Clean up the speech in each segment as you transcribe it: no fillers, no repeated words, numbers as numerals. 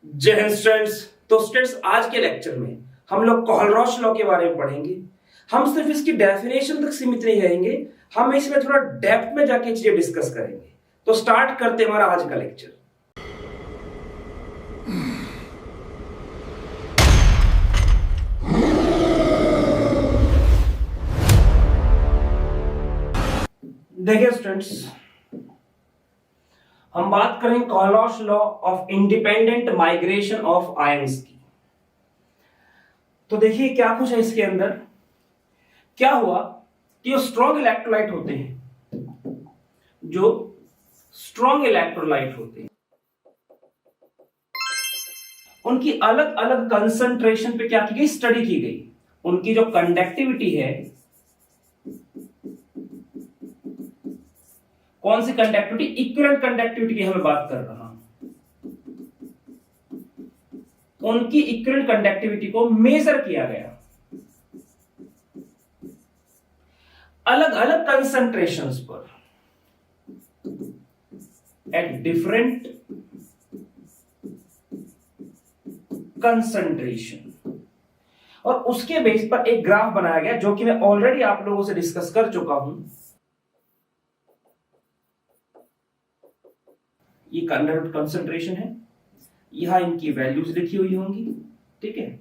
जय हिंद स्टूडेंट्स। तो स्टूडेंट्स, आज के लेक्चर में हम लोग कोहलरॉश लॉ के बारे में पढ़ेंगे। हम सिर्फ इसकी डेफिनेशन तक सीमित नहीं रहेंगे, हम इसमें थोड़ा डेप्थ में जाके चीजें डिस्कस करेंगे। तो स्टार्ट करते हैं हमारा आज का लेक्चर। देखिए स्टूडेंट्स, हम बात करें Kohlrausch law of independent migration of ions की। तो देखिए क्या कुछ है इसके अंदर। क्या हुआ कि जो स्ट्रॉन्ग इलेक्ट्रोलाइट होते हैं, जो स्ट्रॉन्ग इलेक्ट्रोलाइट होते हैं, उनकी अलग अलग कंसंट्रेशन पे क्या की गई, स्टडी की गई। उनकी जो कंडक्टिविटी है, कौन सी कंडक्टिविटी, इक्विवेलेंट कंडक्टिविटी की हमें बात कर रहा हूं। उनकी इक्विवेलेंट कंडक्टिविटी को मेजर किया गया अलग अलग कंसंट्रेशंस पर एट डिफरेंट कंसंट्रेशन, और उसके बेस पर एक ग्राफ बनाया गया जो कि मैं ऑलरेडी आप लोगों से डिस्कस कर चुका हूं। ये कंसंट्रेशन है, यहां इनकी वैल्यूज लिखी हुई होंगी, ठीक है।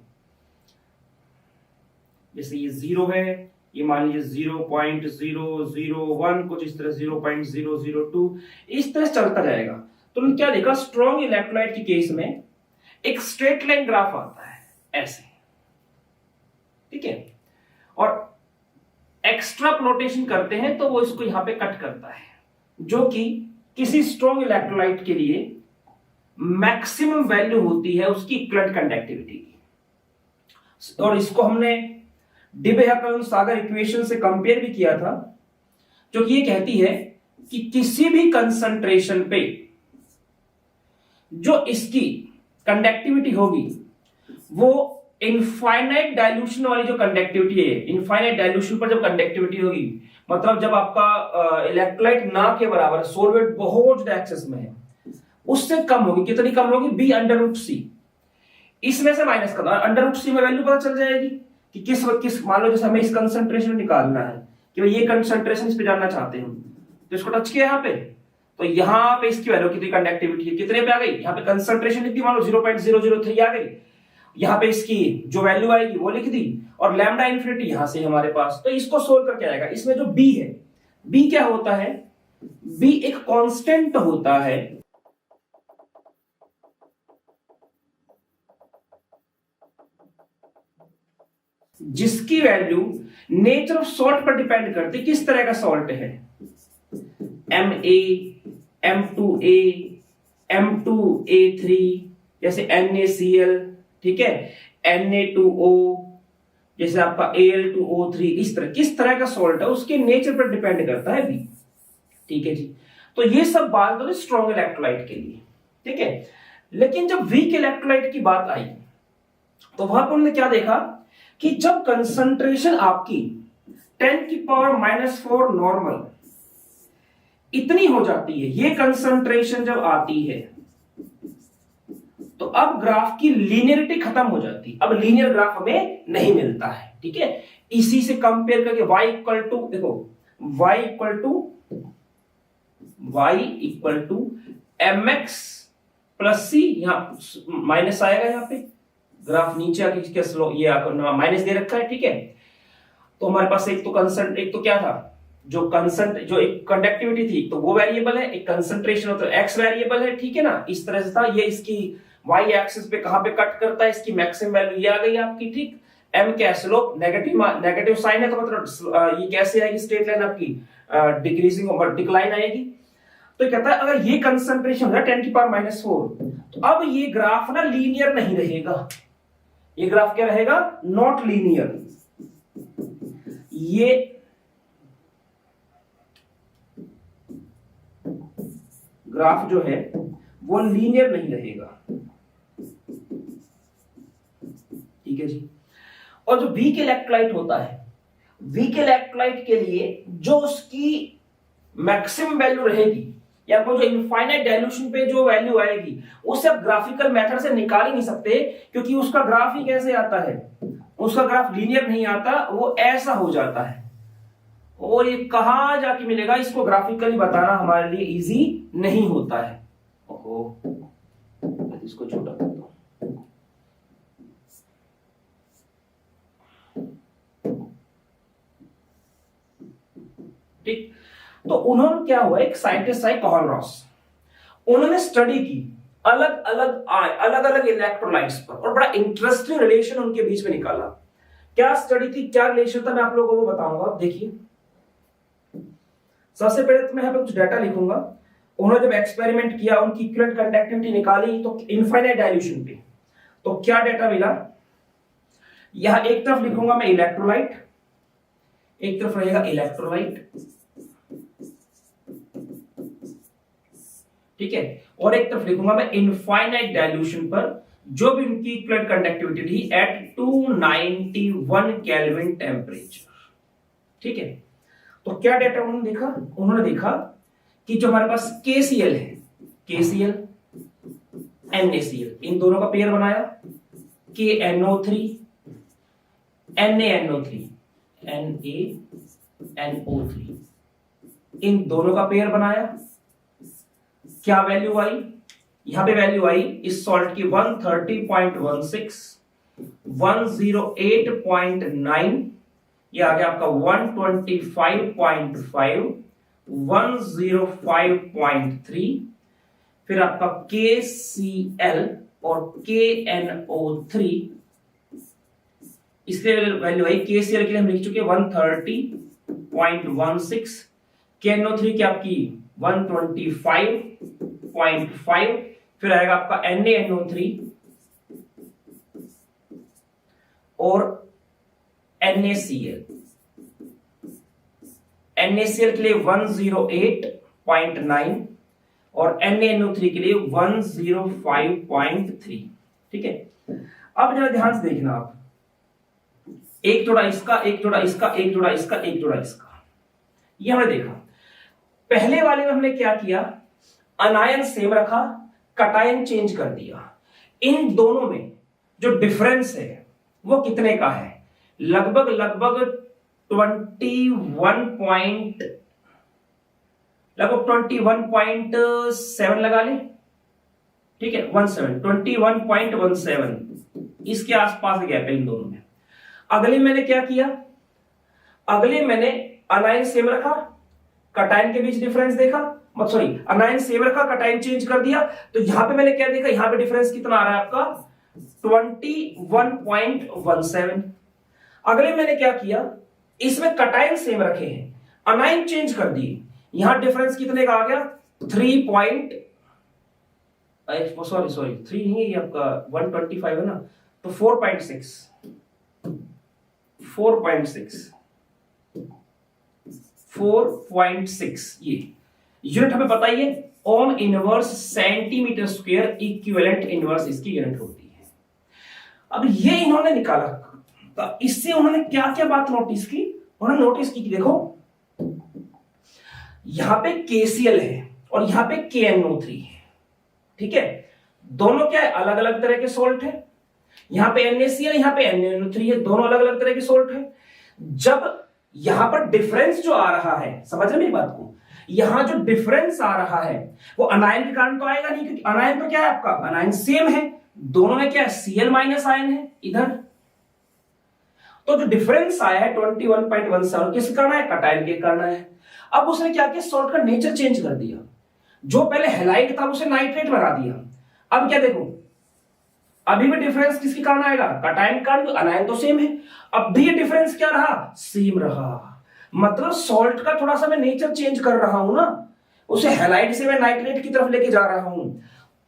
जैसे ये 0 है, ये मान लीजिए 0.001, कुछ इस तरह 0.002, इस तरह चलता जाएगा। तो हमने क्या देखा, स्ट्रॉन्ग इलेक्ट्रोलाइट के केस में एक स्ट्रेट लाइन ग्राफ आता है ऐसे, ठीक है, और एक्स्ट्रा प्लोटेशन करते हैं तो वो इसको यहां पे कट करता है, जो कि किसी स्ट्रॉन्ग इलेक्ट्रोलाइट के लिए मैक्सिमम वैल्यू होती है उसकी इक्विवेलेंट कंडक्टिविटी की। और इसको हमने डिबे-हकल-सागर इक्वेशन से कंपेयर भी किया था, जो कि ये कहती है कि किसी भी कंसंट्रेशन पे जो इसकी कंडक्टिविटी होगी वो इनफाइनाइट डाइल्यूशन वाली जो कंडक्टिविटी है, इनफाइनाइट डाइल्यूशन पर जब कंडक्टिविटी होगी, मतलब जब आपका इलेक्ट्रोलाइट ना के बराबर, सॉल्वेंट बहुत ज्यादा एक्सेस में है, उससे कम होगी। कितनी कम होगी, b/√c। इसमें से माइनस करना, √c में वैल्यू पता चल जाएगी कि किस मान लो जैसे हमें इस कंसंट्रेशन निकालना है कि भाई ये कंसंट्रेशन इस पे जानना चाहते हैं, तो इसको टच किया यहां पे, तो यहां पे इसकी वैल्यू कितनी कंडक्टिविटी है, कितने पे आ गई, यहां पे कंसंट्रेशन लिख दी, मान लो 0.003 आ गई, यहां पे इसकी जो वैल्यू आएगी वो लिख दी, और लैम्डा इन्फिनिटी यहां से हमारे पास। तो इसको सोल्व करके आएगा। इसमें जो b है, b क्या होता है, b एक कांस्टेंट होता है जिसकी वैल्यू नेचर ऑफ सॉल्ट पर डिपेंड करती है। किस तरह का सॉल्ट है, Ma, M2A, M2A3, जैसे NaCl, ठीक है, Na2O, जैसे आपका Al2O3, इस तरह किस तरह का सॉल्ट है उसके नेचर पर डिपेंड करता है B, ठीक है जी। तो ये सब बात होगी स्ट्रॉन्ग इलेक्ट्रोलाइट के लिए, ठीक है। लेकिन जब वीक इलेक्ट्रोलाइट की बात आई तो वहां पर हमने क्या देखा कि जब कंसंट्रेशन आपकी 10⁻⁻⁴ नॉर्मल इतनी हो जाती है, ये कंसंट्रेशन जब आती है तो अब ग्राफ की लीनियरिटी खत्म हो जाती है। अब लीनियर ग्राफ हमें नहीं मिलता है, ठीक है। इसी से कंपेयर करके y इक्वल टू, देखो y equal to mx plus c, यहां माइनस आएगा, यहां पे ग्राफ नीचे आके इसका स्लो ये माइनस दे रखा है, ठीक है। तो हमारे पास एक तो क्या था, जो एक कंडक्टिविटी थी, तो वो वेरिएबल है, एक कंसंट्रेशन होता है, x वेरिएबल है, ठीक है ना। इस तरह से था ये, इसकी y एक्सिस पे कहां पे कट करता है, इसकी मैक्सिमम वैल्यू ये आ गई आपकी, ठीक। m क्या स्लोप, नेगेटिव साइन है, तो मतलब ये कैसे आएगी, स्ट्रेट लाइन आपकी डिक्रीजिंग और डिक्लाइन आएगी। तो कहता है अगर ये कंसंट्रेशन है 10⁻⁴, तो अब ये ग्राफ ना लीनियर नहीं रहेगा। ये ग्राफ क्या रहेगा, नॉट लीनियर। ये ग्राफ जो है वो लीनियर नहीं रहेगा, ठीक है जी। और जो वीक इलेक्ट्रोलाइट होता है, वीक इलेक्ट्रोलाइट के लिए जो उसकी मैक्सिमम वैल्यू रहेगी, या आपको जो इनफाइनाइट डाइल्यूशन पे जो वैल्यू आएगी उससे आप ग्राफिकल मेथड से निकाल ही नहीं सकते, क्योंकि उसका ग्राफ ही कैसे आता है, उसका ग्राफ लीनियर नहीं आता, वो ऐसा हो जाता है। और ये कहां जाके मिलेगा, इसको ग्राफिकली बताना हमारे लिए इजी नहीं होता है। ओहो, इसको छोटा कर दो। ठीक, तो उन्होंने क्या हुआ, एक साइंटिस्ट है कॉहन रॉस, उन्होंने स्टडी की अलग अलग इलेक्ट्रोलाइट्स पर और बड़ा इंटरेस्टिंग रिलेशन उनके बीच में निकाला। क्या स्टडी थी, क्या रिलेशन था, मैं आप लोगों को बताऊंगा। देखिए, सबसे पहले तो मैं यहां पे कुछ डाटा लिखूंगा। उन्होंने जब एक्सपेरिमेंट किया, उनकी इक्विवेलेंट कंडक्टिविटी निकाली तो इनफाइनाइट डाइल्यूशन पे, तो क्या डाटा मिला, यहां एक तरफ लिखूंगा मैं इलेक्ट्रोलाइट, एक तरफ रहेगा इलेक्ट्रोलाइट, ठीक है, और एक तरफ लिखूंगा मैं इनफाइनाइट डाइल्यूशन पर जो भी उनकी इक्विवेलेंट कंडक्टिविटी थी एट 291 केल्विन टेम्परेचर। ठीक है, तो क्या डेटा उन्होंने देखा, उन्होंने देखा कि जो हमारे पास KCl है, KCl NaCl, इन दोनों का पेयर बनाया, KNO3 NaNO3 NaNO3, इन दोनों का पेयर बनाया। क्या वैल्यू आई, यहां पे वैल्यू आई इस सॉल्ट की 130.16, 108.9, ये आ गया आपका 125.5, 105.3, फिर आपका KCl और KNO3, इसलिए वैल्यू आई KCl के लिए हम लिख चुके 130.16, KNO3 की आपकी 125.5, फिर आएगा आपका NaNO3 और NaCl, NaCl के लिए 108.9 और NaNO3 के लिए 105.3। ठीक है, अब जरा ध्यान से देखना आप, एक जोड़ा इसका, एक जोड़ा इसका, एक जोड़ा इसका, एक जोड़ा इसका, ये हमने देखा। पहले वाले में हमने क्या किया, अनायन सेम रखा, कटायन चेंज कर दिया। इन दोनों में जो डिफरेंस है वो कितने का है, लगभग 21.7 लगा ले, ठीक है, 21.17 इसके आसपास गैप है इन दोनों में। अगले मैंने क्या किया, अगले मैंने अनायन सेम रखा, कटायन के बीच डिफरेंस देखा, सॉरी अनायन सेम रखा, कटायन चेंज कर दिया, तो यहां पे मैंने क्या देखा, यहां पे डिफरेंस कितना आ रहा है आपका 21.17। अगले मैंने क्या किया, इसमें कटायन सेम रखे हैं, अनायन चेंज कर दिए, यहां डिफरेंस कितने का आ गया 3 नहीं है, ये आपका 125 है ना, तो 4.6 ये यूनिट हमें बताइए, ohm inverse centimetre square equivalent inverse इसकी यूनिट होती है। अब ये इन्होंने निकाला, तो इससे उन्होंने क्या क्या बात नोटिस की, उन्होंने नोटिस की कि देखो यहां पे KCl है और यहां पे KNO3 है, ठीक है, दोनों क्या है, अलग अलग तरह के सोल्ट है, यहां पे NaCl, यहां पे NaNO3 है, दोनों अलग अलग तरह के सोल्ट है। जब यहां पर डिफरेंस जो आ रहा है, समझ रहे मेरी बात को, यहां जो डिफरेंस आ रहा है वो अनायन के कारण तो आएगा नहीं, क्योंकि अनायन तो क्या है आपका, अनायन सेम है, दोनों में क्या है Cl माइनस आयन है इधर, तो जो डिफरेंस आया है 21.17 किस कारण है, कटायन के कारण है। अब उसने क्या किया, सॉल्ट का नेचर चेंज कर दिया, जो पहले हैलाइड था उसे नाइट्रेट बना दिया। अब क्या देखो, अभी भी डिफरेंस किसके कारण आएगा, कटायन कारण, अनायन तो सेम है, अब भी ये डिफरेंस क्या रहा, सेम रहा, मतलब सॉल्ट का थोड़ा सा मैं नेचर चेंज कर रहा हूं ना, उसे हैलाइड से मैं नाइट्रेट की तरफ लेके जा रहा हूं,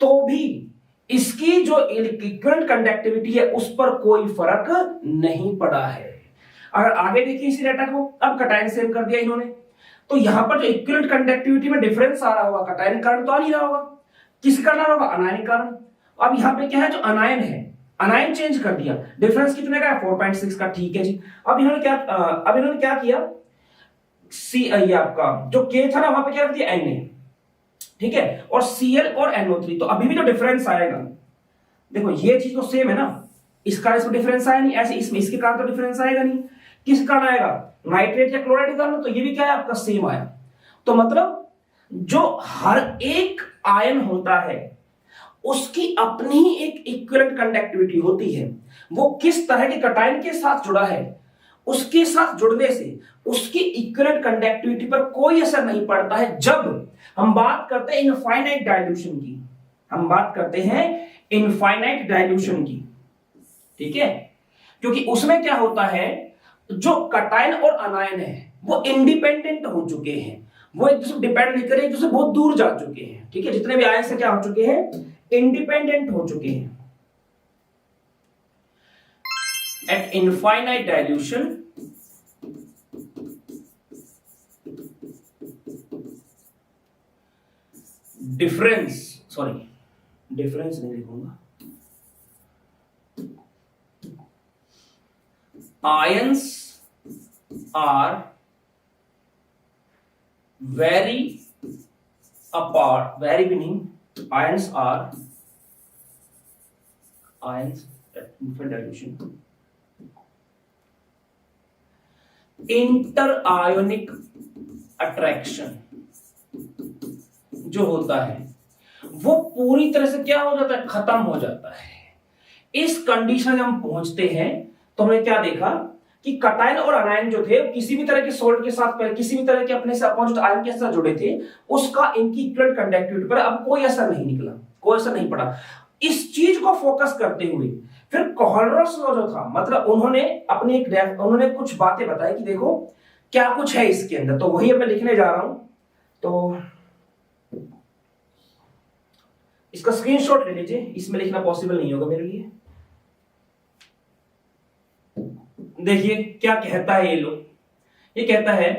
तो भी इसकी जो इक्विवेलेंट कंडक्टिविटी है उस पर कोई फर्क नहीं पड़ा है। अगर आगे देखिए इसी डाटा को, अब कटायन सेम कर दिया इन्होंने, तो यहां पर जो इक्विवेलेंट कंडक्टिविटी में डिफरेंस आ रहा होगा, कटायन कारण तो आ नहीं रहा होगा, किस कारण होगा, अनायन कारण। अब यहां पे क्या है, जो अनायन है, अनायन चेंज कर दिया, डिफरेंस कितने का है 4.6 का, ठीक है जी। अब इन्होंने क्या किया, ये आपका जो K था ना, वहां पे क्या कर दिया Na, ठीक है, और Cl और NO3, तो अभी भी तो डिफरेंस आएगा। देखो ये चीज तो सेम है ना, इसका इसमें डिफरेंस आया नहीं, ऐसे इसमें इसके कारण तो डिफरेंस आएगा नहीं। किस कारण आएगा, नाइट्रेट या क्लोराइड के कारण, तो ये भी क्या है आपका सेम आया। तो मतलब जो हर एक आयन होता है उसकी अपनी ही एक इक्विवेलेंट कंडक्टिविटी होती है। वो किस तरह के कटायन के साथ जुड़ा है, उसके साथ जुड़ने से उसकी इक्विवेलेंट कंडक्टिविटी पर कोई असर नहीं पड़ता है। जब हम बात करते हैं इनफाइनाइट डाइल्यूशन की, हम बात करते हैं इनफाइनाइट डाइल्यूशन की, ठीक है, क्योंकि उसमें क्या होता है, जो कटायन और अनायन है वो इंडिपेंडेंट हो चुके हैं, वो एक दूसरे डिपेंड नहीं करे, एक दूसरे बहुत दूर जा चुके हैं, ठीक है, जितने भी आयन से क्या हो चुके हैं, इंडिपेंडेंट हो चुके हैं। एट इनफाइनाइट डाइल्यूशन डिफरेंस नहीं लिखूंगा, ions are very apart, very meaning ions at infant dilution, interionic attraction जो होता है वो पूरी तरह से क्या हो जाता है, खत्म हो जाता है। इस कंडीशन में हम पहुंचते हैं तो हमने क्या देखा कि कटायन और अनायन जो थे किसी भी तरह के सोल्ट के साथ, किसी भी तरह के अपने से अपोजिट आयन के साथ जुड़े थे, उसका इनकी इक्विवेलेंट कंडक्टिविटी पर अब कोई असर नहीं निकला, कोई असर नहीं पड़ा। इस चीज को फोकस करते हुए फिर कोहलरॉस लॉ जो था, मतलब उन्होंने कुछ बातें बताई कि देखो क्या कुछ है इसके अंदर, तो वही मैं लिखने जा रहा हूं। तो इसका स्क्रीनशॉट ले लीजिए, इसमें लिखना पॉसिबल नहीं होगा मेरे लिए। देखिए क्या कहता है ये लोग, ये कहता है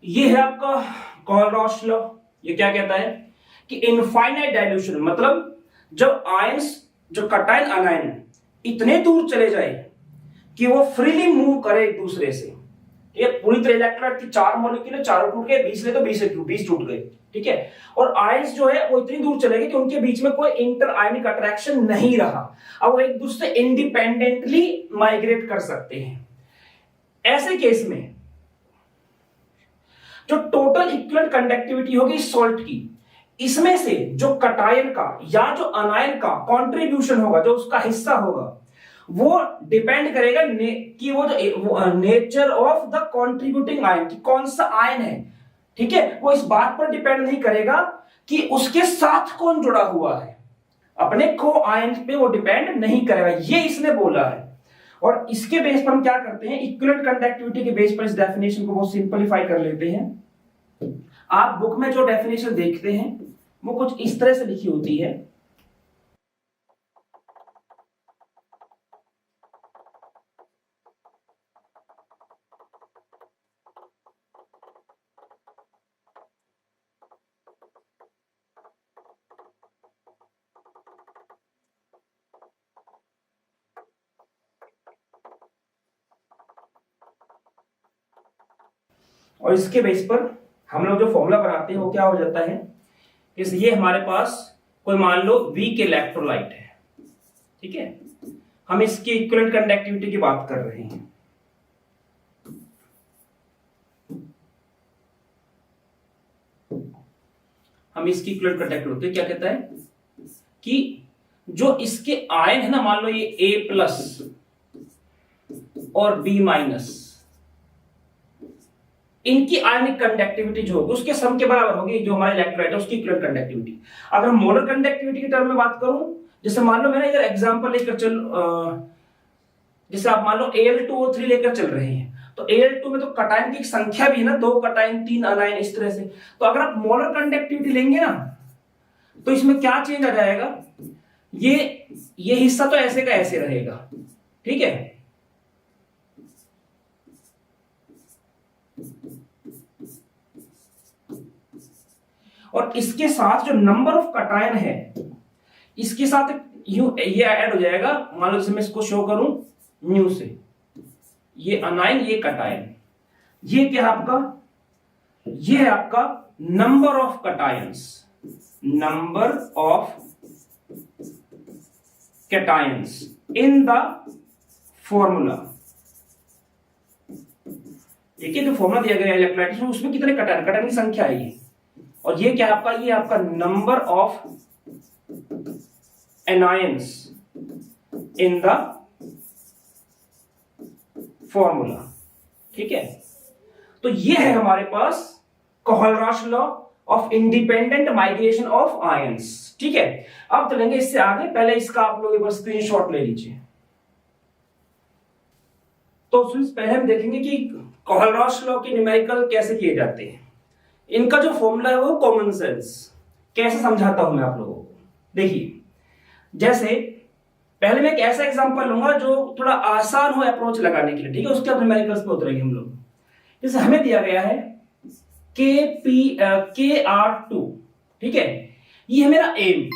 ये है आपका कोहलरॉस लॉ। ये क्या कहता है कि इनफाइनाइट डाइल्यूशन मतलब जब आयंस, जो कटायन अनायन इतने दूर चले जाए कि वो फ्रीली मूव करे एक दूसरे से, ठीक है, पूरी तरह इलेक्ट्रोलाइट की 4 मॉलिक्यूल चारों टूट गए, 20 ले तो 20 टूट गए, ठीक है, और आयंस जो है वो इतनी दूर चले गए कि उनके बीच में कोई इंटर आयनिक अट्रैक्शन नहीं रहा, अब वो एक दूसरे से इंडिपेंडेंटली माइग्रेट कर सकते हैं। ऐसे केस में जो टोटल इक्विवेलेंट कंडक्टिविटी होगी सॉल्ट की, इसमें से जो कटायन का या जो अनायन का कंट्रीब्यूशन होगा, जो उसका हिस्सा होगा, वो डिपेंड करेगा कि वो जो nature of the contributing ion, कि कौन सा आयन है, ठीक है, वो इस बात पर डिपेंड नहीं करेगा कि उसके साथ कौन जुड़ा हुआ है, अपने को आयन पे वो डिपेंड नहीं करेगा, ये इसने बोला है। और इसके बेस पर हम क्या करते हैं, इक्विवेलेंट कंडक्टिविटी के बेस पर इस डेफिनेशन को बहुत सिंपलीफाई कर लेते हैं। आप बुक में जो डेफिनेशन देखते हैं वो कुछ इस तरह से लिखी होती है। और इसके बेस पर हम लोग जो फॉर्मूला बनाते हैं वो क्या हो जाता है, ये हमारे पास कोई मान लो वीक इलेक्ट्रोलाइट है, ठीक है, हम इसकी इक्विवेलेंट कंडक्टिविटी की बात कर रहे हैं। हम इसकी इक्विवेलेंट कंडक्टिविटी होते हैं, क्या कहता है कि जो इसके आयन है ना, मान लो ये A प्लस और B माइनस, इनकी आयनिक कंडक्टिविटी जो होगी उसके सम के बराबर होगी जो हमारे इलेक्ट्रोलाइट है उसकी इक्विवेलेंट कंडक्टिविटी। अगर मोलर कंडक्टिविटी के टर्म में बात करूं, जैसे मान लो मैंने इधर एग्जांपल लेकर जैसे आप मान लो Al2O3 लेकर चल रहे हैं, तो Al2 में तो कटायन की संख्या भी है ना, 2 कटायन 3 अनायन इस तरह से। तो अगर आप मोलर कंडक्टिविटी लेंगे ना तो इसमें क्या चेंज आ जाएगा, ये हिस्सा तो ऐसे का ऐसे रहेगा, ठीक है। और इसके साथ जो नंबर ऑफ कटायन है इसके साथ ये ऐड हो जाएगा। मान लो जैसे मैं इसको शो करूं न्यू से, ये अनायन ये कटायन, ये क्या है आपका, ये है आपका number of cations, number of cations in the formula. देखिए जो फॉर्मूला दिया गया है इलेक्ट्रोलाइट में उसमें कितने कटायन, कटायन की संख्या है ये, और ये क्या आपका, ये आपका number of anions in the formula, ठीक है। तो ये है हमारे पास Kohlrausch law of independent migration of ions, ठीक है। अब चलेंगे इससे आगे, पहले इसका आप लोग एक बार स्क्रीनशॉट ले लीजिए। तो पहले हम देखेंगे कि कोहलरॉश लॉ के न्यूमेरिकल कैसे किए जाते हैं। इनका जो फॉर्मूला है वो कॉमन सेंस, कैसे समझाता हूं मैं आप लोगों को। देखिए जैसे पहले मैं एक ऐसा एग्जांपल लूंगा जो थोड़ा आसान हो अप्रोच लगाने के लिए, ठीक है, उसके बाद न्यूमेरिकल्स पे उतरेंगे हम लोग। जैसे हमें दिया गया है KR2, ठीक है, ये है मेरा एम,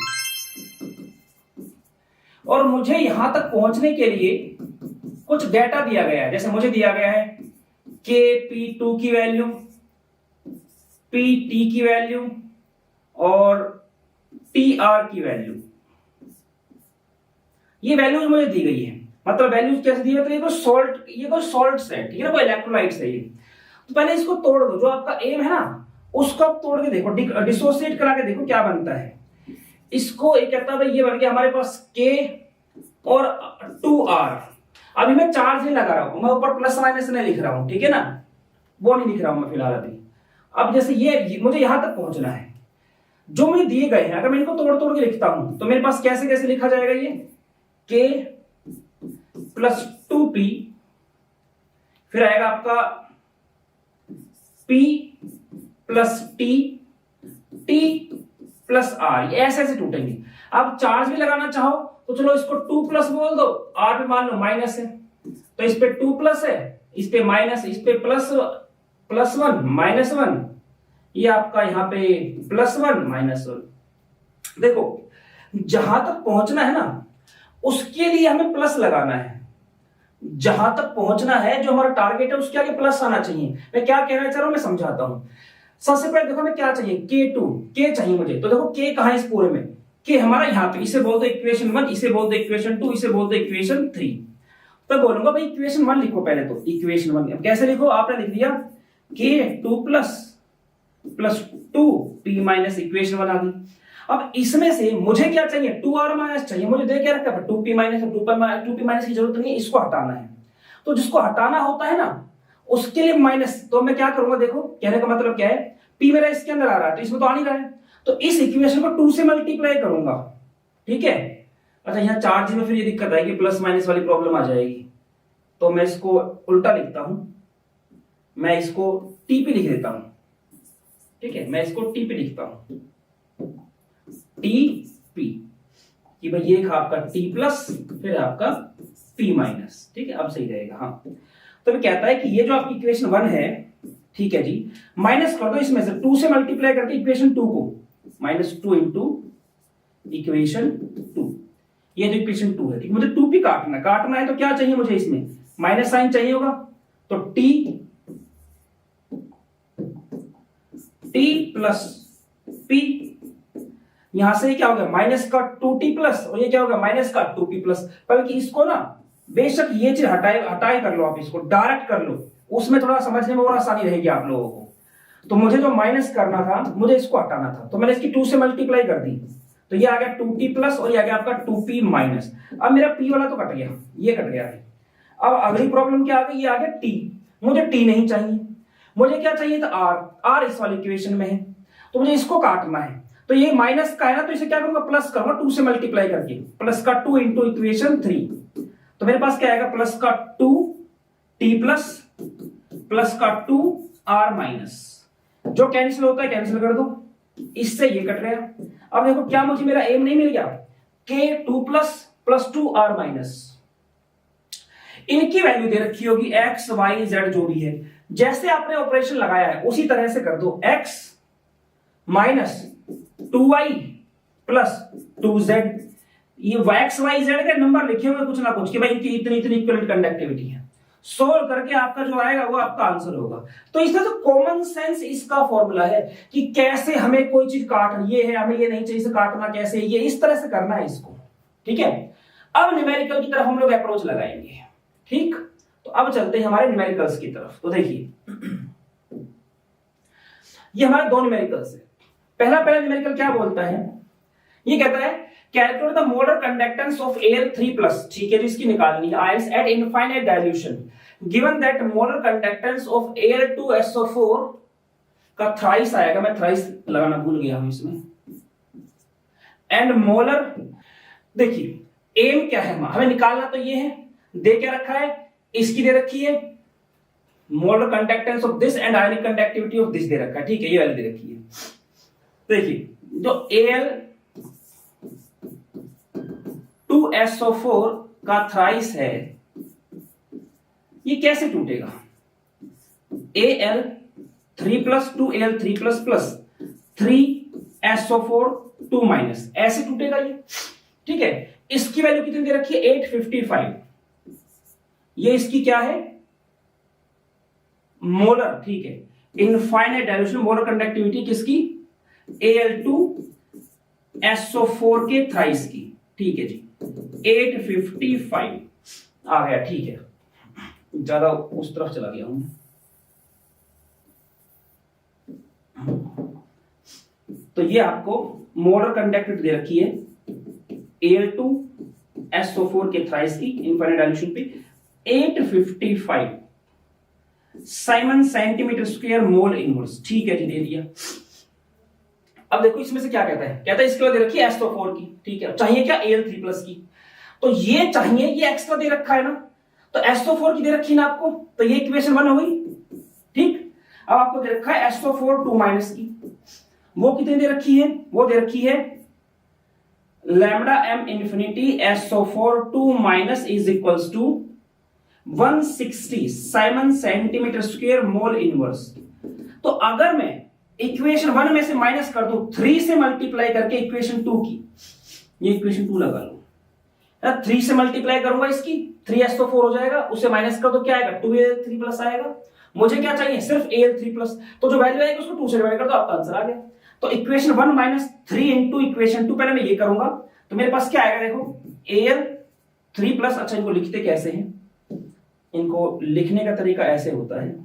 और मुझे यहां तक पहुंचने के लिए कुछ डेटा दिया गया है। जैसे मुझे दिया गया है KP2 की वैल्यू, PT की वैल्यू और TR की वैल्यू, ये वैल्यूज मुझे दी गई है। मतलब वैल्यूज कैसे दी है, तो ये कोई सॉल्ट्स है, ठीक है ना, कोई इलेक्ट्रोलाइट्स है ये। तो पहले इसको तोड़ दो, जो आपका एम है ना उसको आप तोड़ के देखो, डिसोसिएट करा के देखो क्या बनता है। इसको एक कहता है भाई ये बन गया हमारे पास K और 2R। अभी मैं चार्ज नहीं लगा रहा हूं, मैं ऊपर प्लस माइनस नहीं लिख रहा हूं, ठीक है ना, वो नहीं लिख रहा हूं मैं फिलहाल अभी। अब जैसे ये मुझे यहां तक पहुंचना है, जो मुझे दिए गए हैं अगर मैं इनको तोड़ तोड़ के लिखता हूं तो मेरे पास कैसे कैसे लिखा जाएगा, ये K प्लस 2P, फिर आएगा आपका P plus T plus R, ये ऐसे ऐसे टूटेंगे। अब चार्ज भी लगाना चाहो तो चलो इसको 2 प्लस बोल दो, R पे मान लो माइनस है तो इस पे 2 प्लस है, इस पे माइनस, इस पे प्लस 1 माइनस 1, ये आपका यहां पे प्लस 1 माइनस 1। देखो जहां तक पहुंचना है ना उसके लिए हमें प्लस लगाना है, जहां तक पहुंचना है जो हमारा टारगेट है उसके आगे प्लस आना चाहिए। मैं क्या कहना चाह रहा हूं मैं समझाता हूं। सबसे पहले देखो हमें क्या चाहिए, K चाहिए मुझे। तो देखो K कहां है इस पूरे में, K हमारा यहां पे, इसे बोल दो इक्वेशन 1, इसे बोल दो इक्वेशन 2, इसे बोल दो इक्वेशन 3। तो बोलूंगा भाई इक्वेशन 1 लिखो पहले, तो इक्वेशन 1 कैसे लिखो, आपने लिख दिया K2 plus 2P minus equation 1 आ गई। अब इसमें से मुझे क्या चाहिए, 2R माइनस चाहिए, मुझे दे क्या रखा है 2P माइनस, 2P माइनस की जरूरत नहीं है, इसको हटाना है। तो जिसको हटाना होता है ना उसके लिए माइनस, तो मैं क्या करूंगा, देखो कहने का मतलब क्या है, P मेरा इसके अंदर आ रहा है तो इसमें तो आ नहीं रहा है, तो इस इक्वेशन को 2 से मल्टीप्लाई करूंगा, ठीक है। अच्छा यहाँ चार्ज में फिर ये दिक्कत आएगी, प्लस माइनस वाली प्रॉब्लम आ जाएगी, तो मैं इसको उल्टा लिखता हूं, मैं इसको TP लिख देता हूं, ठीक है, मैं इसको TP लिखता हूं, TP कि भाई ये आपका T प्लस फिर आपका P माइनस, ठीक है, अब सही रहेगा। हाँ तो मैं कहता है कि ये जो आपकी इक्वेशन 1 है, ठीक है जी, माइनस कर दो इसमें से 2 से मल्टीप्लाई करके इक्वेशन 2 को, -2 इंटू इक्वेशन 2, ये जो इक्वेशन 2 है, ठीक, मुझे 2P काटना है तो क्या चाहिए मुझे, इसमें माइनस साइन चाहिए होगा, तो T प्लस P, यहां से क्या होगा माइनस का 2T प्लस, और ये क्या होगा माइनस का 2P प्लस। बल्कि इसको ना बेशक ये चीज हटाए कर लो, आप इसको डायरेक्ट कर लो, उसमें थोड़ा समझने में और आसानी रहेगी आप लोगों को। तो मुझे जो माइनस करना था, मुझे इसको हटाना था, तो मैंने इसकी 2 से मल्टीप्लाई कर दी, तो ये आ गया 2t प्लस और ये आ गया आपका 2p माइनस। अब मेरा p वाला तो कट गया, ये कट गया है। अब अगली प्रॉब्लम क्या आ गई, ये आ गया t। मुझे t नहीं चाहिए, मुझे क्या चाहिए था r इस वाली इक्वेशन में है, तो मुझे इसको काटना है। तो ये माइनस का है ना, तो इसे क्या करूंगा, प्लस करूंगा 2 से मल्टीप्लाई करके, प्लस का 2 इंटू इक्वेशन 3। तो मेरे पास क्या आएगा, प्लस का 2t प्लस प्लस का 2r माइनस, जो कैंसिल होता है कैंसिल कर दो, इससे ये कट गया। अब देखो क्या मुझे मेरा एम नहीं मिल गया, k 2 plus plus 2r minus. इनकी वैल्यू दे रखी होगी x y z जो भी है, जैसे आपने ऑपरेशन लगाया है उसी तरह से कर दो, x minus 2y plus 2z। ये x y z के नंबर लिखे हुए कुछ ना कुछ कि भाई इनकी इतनी इतनी इक्विवेलेंट कंडक्टिविटी है, सोल्व करके आपका जो आएगा वो आपका आंसर होगा। तो इसका तो कॉमन सेंस इसका फॉर्मूला है कि कैसे हमें कोई चीज काटना, ये है हमें ये नहीं चाहिए, इसे काटना कैसे, ये इस तरह से करना है इसको, ठीक है। अब न्यूमेरिकल की तरफ हम लोग अप्रोच लगाएंगे, ठीक। तो अब चलते हैं हमारे न्यूमेरिकल्स की तरफ। तो देखिए ये हमारे दो न्यूमेरिकल्स है। पहला न्यूमेरिकल क्या बोलता है, ये कहता है calculate the molar conductance of Al3+, ठीक है, जिसकी निकालनी है, ions eight infinite dilution, given that molar conductance of Al2SO4 का थ्राइस आएगा, मैं थ्राइस लगाना भूल गया हूं इसमें, एंड मोलर, देखिए एम क्या है हमें निकालना, तो ये है, दे क्या रखा है, इसकी दे रखी है molar conductance of this and ionic conductivity of this they रखा है, ठीक है, ये वाली दे रखी है। देखिए जो Al2SO4 का थ्राइस है ये कैसे टूटेगा, Al3+ 2Al3++ 3SO4 2- ऐसे टूटेगा ये, ठीक है। इसकी वैल्यू कितनी दे रखी है, 855, ये इसकी क्या है, मोलर, ठीक है, इनफाइनाइट डाइल्यूशन मोलर कंडक्टिविटी किसकी, Al2SO4 के थ्राइस की, ठीक है जी, 855 आ गया, ठीक है, ज्यादा उस तरफ चला गया हूं। तो ये आपको मोलर कंडक्टिविटी दे रखी है Al2SO4 के थ्राइस की इनफाइनाइट डाइल्यूशन पे 855 Simon centimetre square mole inverse, ठीक है जी, दे दिया। अब देखो इसमें से क्या कहता है इसके बाद दे रखी है SO4 की, ठीक है, चाहिए क्या Al3+ की, तो ये चाहिए, ये एक्स्ट्रा दे रखा है ना, तो SO4 की दे रखी ना आपको, तो ये इक्वेशन 1 हो गई, ठीक। अब आपको दे रखा है SO4 2- की, वो कितनी दे रखी है, वो दे रखी है λm infinity SO4 2- is equals to 160 siemens centimetre square mole inverse. तो अगर मैं इक्वेशन 1 में से माइनस कर दूं 3 से मल्टीप्लाई करके इक्वेशन 2 की, ये इक्वेशन 2 लगा लो, 3 से मल्टीप्लाई करूंगा इसकी, 3SO4 हो जाएगा, उसे माइनस कर दो क्या आएगा, 2Al3+ आएगा। मुझे क्या चाहिए, सिर्फ Al3+, तो जो वैल्यू आएगी उसको 2 से डिवाइड कर दो, आपका आंसर आ गया। तो इक्वेशन 1 - 3 इंटू इक्वेशन 2, पहले मैं ये करूंगा, तो मेरे पास क्या आएगा, देखो Al3+, अच्छा इनको लिखते कैसे हैं, इनको लिखने का तरीका ऐसे होता है,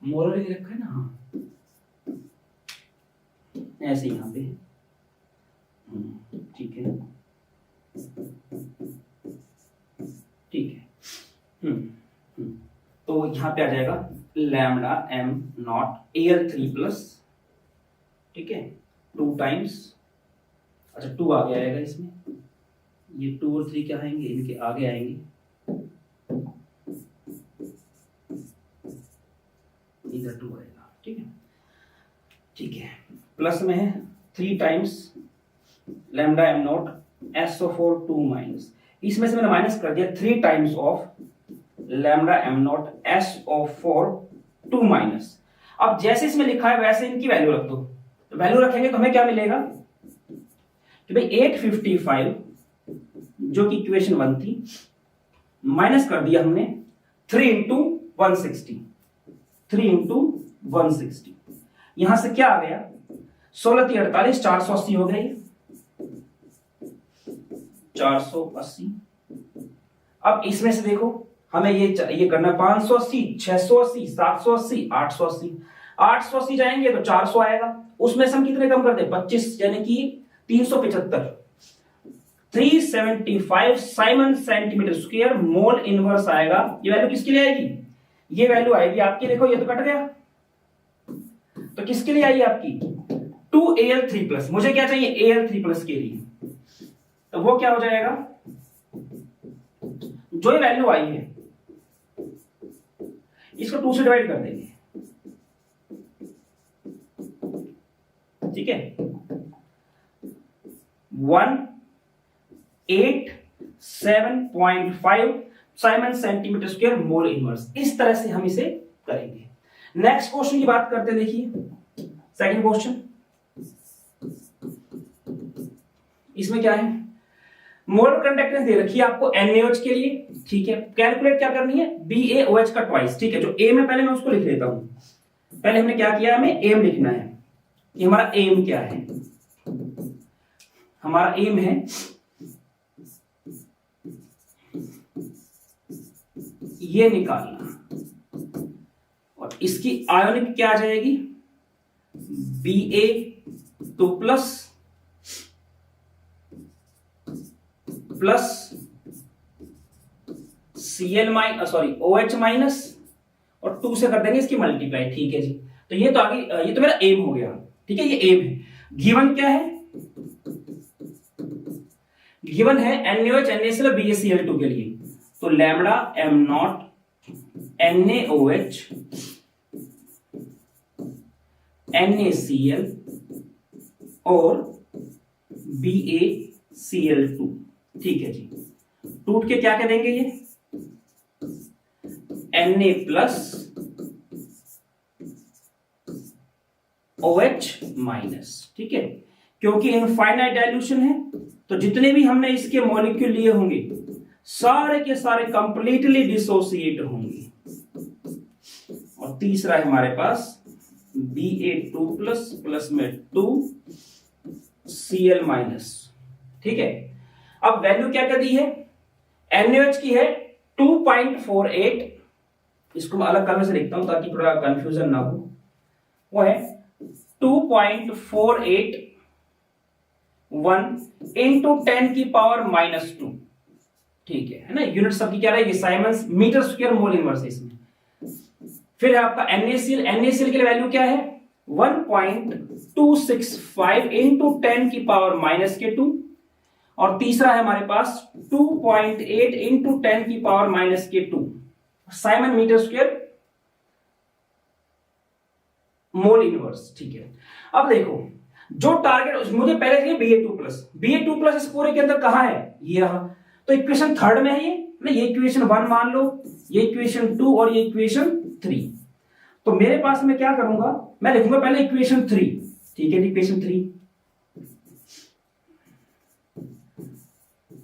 मोलर लिख रखा है ना, हाँ ऐसे यहां पे, ठीक है, ठीक है, तो यहां पे आ जाएगा λm0 Al3+, ठीक है, 2 टाइम्स, अच्छा 2 आगे आएगा इसमें, ये 2 और 3 क्या आएंगे, इनके आगे आएंगे, इधर 2 आएगा, ठीक है, ठीक है, प्लस में है 3 टाइम्स λm0 SO4 2-, इसमें से मैंने माइनस कर दिया 3 टाइम्स ऑफ λm0 SO4 2-। अब जैसे इसमें लिखा है वैसे इनकी वैल्यू रख दो, तो वैल्यू रखेंगे तो हमें क्या मिलेगा कि भाई 855 जो कि इक्वेशन 1 थी, माइनस कर दिया हमने 3 इंटू 160, 3 इंटू 160, यहां से क्या आ गया 16 3 48, 480 हो गए, 480। अब इसमें से देखो हमें ये करना 580, 680, 780, 880। 880 जाएंगे तो 400 आएगा, उसमें से हम कितने कम कर दे 25, यानी कि 375। 375 Simon centimetre square mole inverse आएगा। ये वैल्यू किसके लिए आएगी? ये वैल्यू आएगी आपकी, देखो ये तो कट गया, तो किसके लिए आई आपकी 2Al3+। मुझे क्या चाहिए Al3+ के लिए, तो वो क्या हो जाएगा, जो ये वैल्यू आई है इसको 2 से डिवाइड कर देंगे, ठीक है। 187.5 Simon centimetre square mole inverse. इस तरह से हम इसे करेंगे। नेक्स्ट क्वेश्चन की बात करते हैं, देखिए सेकंड क्वेश्चन। इसमें क्या है, मोलर कंडक्टेंस दे रखी है आपको NaOH के लिए, ठीक है। कैलकुलेट क्या करनी है, BaOH का ट्वाइस, ठीक है। जो एम है पहले मैं उसको लिख लेता हूं। पहले हमने क्या किया, हमें एम लिखना है कि हमारा एम क्या है। हमारा एम है ये निकालना, और इसकी आयोनिक क्या आ जाएगी Ba2 प्लस OH माइनस, और 2 से कर देंगे इसकी मल्टीप्लाई, ठीक है जी। तो ये तो आगे, ये तो मेरा एम हो गया, ठीक है। ये एम है। गिवन क्या है, गिवन है NaOH NaCl BaCl2 के लिए, तो लैम्डा m0 NaOH NaCl और BaCl2, ठीक है जी। टूट के क्या कह देंगे, ये Na+ OH माइनस, ठीक है। क्योंकि इनफाइनाइट डाइल्यूशन है तो जितने भी हमने इसके मॉलिक्यूल लिए होंगे सारे के सारे कंप्लीटली डिसोसिएट होंगे। और तीसरा है हमारे पास Ba2+ प्लस में 2Cl-, ठीक है। अब वैल्यू क्या कर दी है, NaOH की है 2.48, इसको मैं अलग कलर से लिखता हूं ताकि थोड़ा कंफ्यूजन ना हो। वो है 2.481 इंटू 10 की पावर -2, ठीक है ना। यूनिट सबकी क्या रहेगी, siemens metre square mole inverse है इसमें। फिर है आपका NaCl, NaCl के लिए वैल्यू क्या है 1.265 इंटू 10 की पावर -2, और तीसरा है हमारे पास 2.8 इंटू 10 की power -2 siemens metre square mole inverse, ठीक है। अब देखो जो टारगेट मुझे पहले चाहिए Ba2+, इस पूरे के अंदर कहां है, ये रहा। तो इक्वेशन थर्ड में है ये इक्वेशन 1 मान लो, ये इक्वेशन 2 और ये इक्वेशन 3। तो मेरे पास मैं क्या करूंगा, मैं लिखूंगा पहले इक्वेशन 3, ठीक है। इक्वेशन 3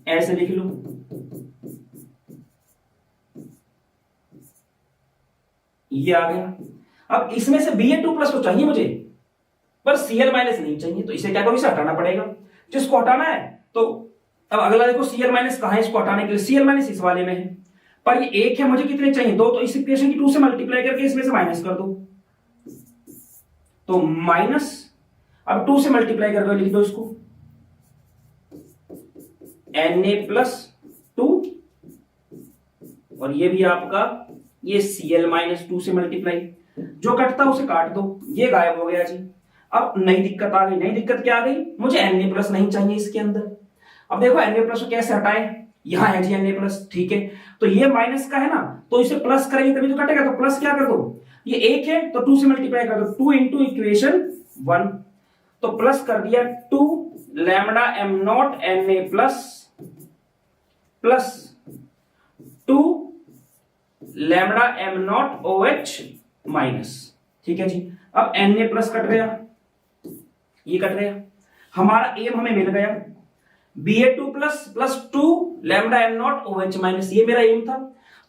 ऐसे लिख लो, ये आ गया। अब इसमें से Ba2+ तो चाहिए मुझे, पर Cl- नहीं चाहिए, तो इसे क्या करो, इसे हटाना पड़ेगा। जिसको हटाना है तो अब अगला देखो Cl- कहां है, इसको हटाने के लिए Cl- इस वाले में है, पर ये एक है, मुझे कितने चाहिए 2, तो इस इक्वेशन की 2 से मल्टीप्लाई करके इसमें से माइनस कर दो, तो माइनस, अब 2 से मल्टीप्लाई करके लिख दो इसको Na+2, और ये भी आपका ये Cl-2 से मल्टीप्लाई, जो कटता उसे काट दो, ये गायब हो गया जी। अब नई दिक्कत आ गई, नई दिक्कत क्या आ गई, मुझे Na+ नहीं चाहिए इसके अंदर। अब देखो Na+ को कैसे हटाएं, यहां है जी Na+, ठीक है। तो ये माइनस का है ना, तो इसे प्लस करेंगे तभी तो कटेगा, तो प्लस क्या कर दो, ये एक है तो 2 से मल्टीप्लाई कर दो, 2 इंटू इक्वेशन 1, तो प्लस कर दिया 2 lambda m0 Na+ plus 2 lambda m0 OH minus, ठीक है जी। अब Na+ कट गया, ये कट गया, हमारा एम हमें मिल गया Ba2+ plus 2 lambda m0 OH minus, ये मेरा एम था।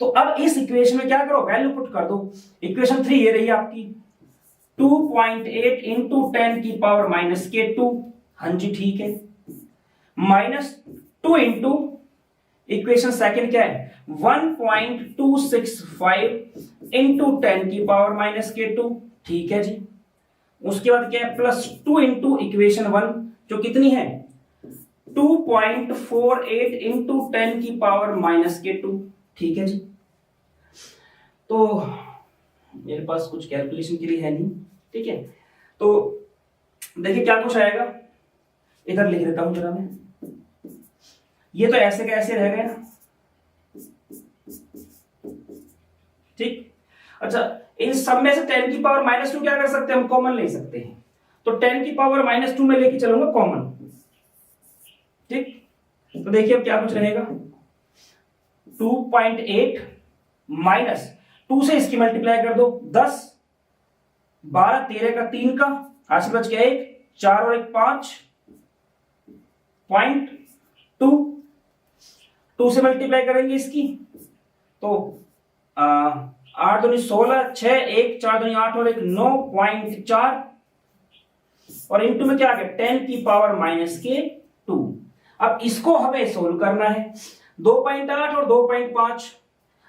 तो अब इस इक्वेशन में क्या करो, वैल्यू पुट कर दो। इक्वेशन 3 ये रही आपकी, 2.8 इंटू 10 की पावर माइनस के 2, हाँ जी ठीक है, माइनस 2 इंटू इक्वेशन सेकंड क्या है 1.265 इंटू 10 की पावर माइनस के 2, ठीक है जी। उसके बाद क्या है प्लस 2 इंटू इक्वेशन 1 जो कितनी है 2.48 इंटू 10 की पावर माइनस के 2, ठीक है जी। तो मेरे पास कुछ कैलकुलेशन के लिए है नहीं, ठीक है, तो देखिए क्या कुछ आएगा, इधर लिख देता हूं जरा मैं, ये तो ऐसे कैसे रह गया, ठीक। अच्छा, इन सब में से 10 की पावर माइनस 2 क्या कर सकते हैं हम, कॉमन ले सकते हैं, तो 10 की पावर माइनस 2 में लेके चलूंगा कॉमन, ठीक। तो देखिए अब क्या कुछ रहेगा 2.8 माइनस 2 से इसकी मल्टीप्लाई कर दो 10 12 13 का 3 का आगे बच गया 1 4 और 1 5.2 2 से मल्टीप्लाई करेंगे इसकी तो 8 दूनी 16 6 1 4 दूनी 8 और 1 9.4 और इनटू में क्या आ गया 10 की पावर माइनस के 2। अब इसको हमें सोल्व करना है 2.8 और 2.5,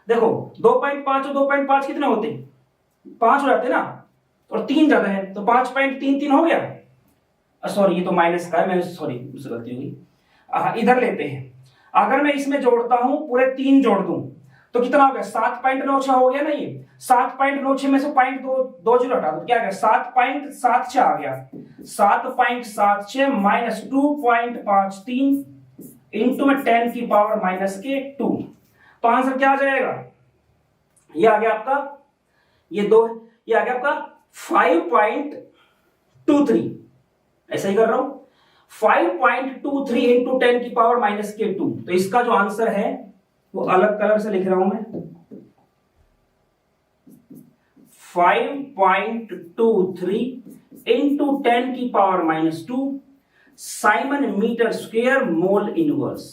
देखो 2.5 और 2.5 कितने होते 5 हो जाते ना और 3 ज्यादा है तो 5.33 हो गया, सॉरी ये तो माइनस का है, मैं सॉरी मुझसे गलती होगी, इधर लेते हैं। अगर मैं इसमें जोड़ता हूं पूरे 3 जोड़ दूं तो कितना हो गया 7.96 हो गया ना, ये 7.96 में से 0.20 हटा दो क्या आ गया 7.76 आ गया, 7.76 माइनस 2.53 इंटू में 10 की पावर माइनस के 2, तो आंसर क्या आ जाएगा, ये आ गया आपका ये आ गया आपका 5.23, ऐसा ही कर रहा हूं 5.23 इंटू 10 की पावर माइनस के 2, तो इसका जो आंसर है वो अलग कलर से लिख रहा हूं मैं 5.23 इंटू 10 की power minus 2 siemens metre square mole inverse,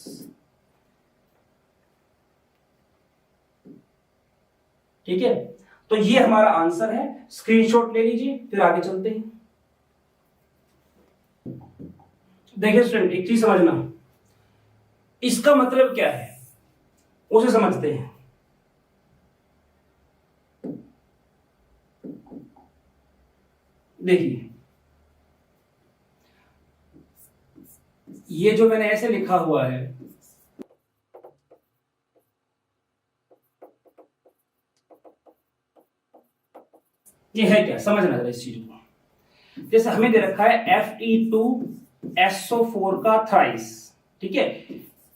ठीक है। तो ये हमारा आंसर है, स्क्रीनशॉट ले लीजिए फिर आगे चलते हैं। देखिए स्टूडेंट एक चीज समझना, इसका मतलब क्या है उसे समझते हैं। देखिए ये जो मैंने ऐसे लिखा हुआ है ये है क्या, समझना जरा इस चीज को। जैसे हमें दे रखा है Fe2SO4 का थ्राइस, ठीक है,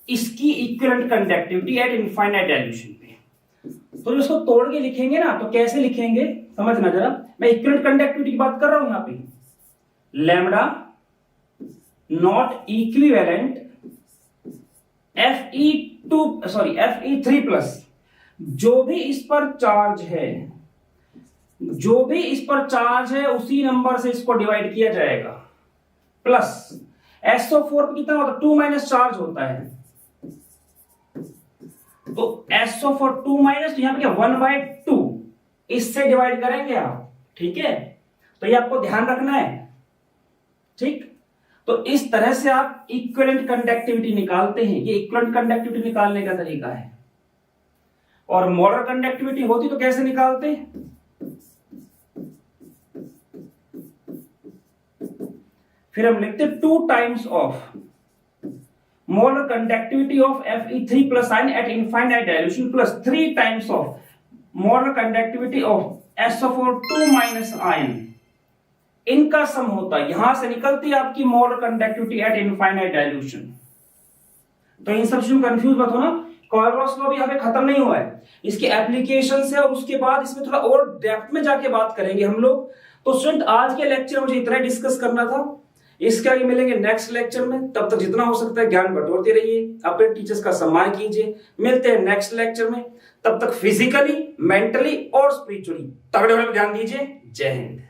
इसकी equivalent conductivity eight infinite dilution पे, तो इसको तोड़ के लिखेंगे ना तो कैसे लिखेंगे समझना जरा। मैं इक्विवेलेंट कंडक्टिविटी की बात कर रहा हूं यहां पे, lambda naught equivalent Fe3 plus जो भी इस पर चार्ज है उसी नंबर से इसको डिवाइड किया जाएगा, प्लस SO4 पे कितना होता है 2 माइनस चार्ज होता है, तो SO4 2 माइनस, तो यहां पे क्या 1/2 इससे डिवाइड करेंगे आप, ठीक है। तो ये आपको ध्यान रखना है, ठीक। तो इस तरह से आप इक्विवेलेंट कंडक्टिविटी निकालते हैं, ये इक्विवेलेंट कंडक्टिविटी निकालने का तरीका है। और मोलर कंडक्टिविटी होती तो कैसे निकालते, फिर हम लिखते 2 times of molar conductivity of Fe3 plus ion eight infinite dilution plus 3 times of molar conductivity of SO4 2 minus ion, इनका सम होता है, यहां से निकलती है आपकी molar conductivity eight infinite dilution. तो इन सब चीजों में कंफ्यूज मत होना, कोलबर्ग्स लॉ भी यहां पे खत्म नहीं हुआ है, इसके एप्लीकेशन है और उसके बाद इसमें थोड़ा और डेप्थ में जाके बात करेंगे हम लोग। तो स्टूडेंट आज के लेक्चर मुझे इतना डिस्कस करना था, इसके आगे मिलेंगे नेक्स्ट लेक्चर में, तब तक जितना हो सकता है ज्ञान बटोरते रहिए, अपने टीचर्स का सम्मान कीजिए। मिलते हैं नेक्स्ट लेक्चर में, तब तक फिजिकली, मेंटली और स्पिरिचुअली तगड़े होने पर ध्यान दीजिए। जय हिंद।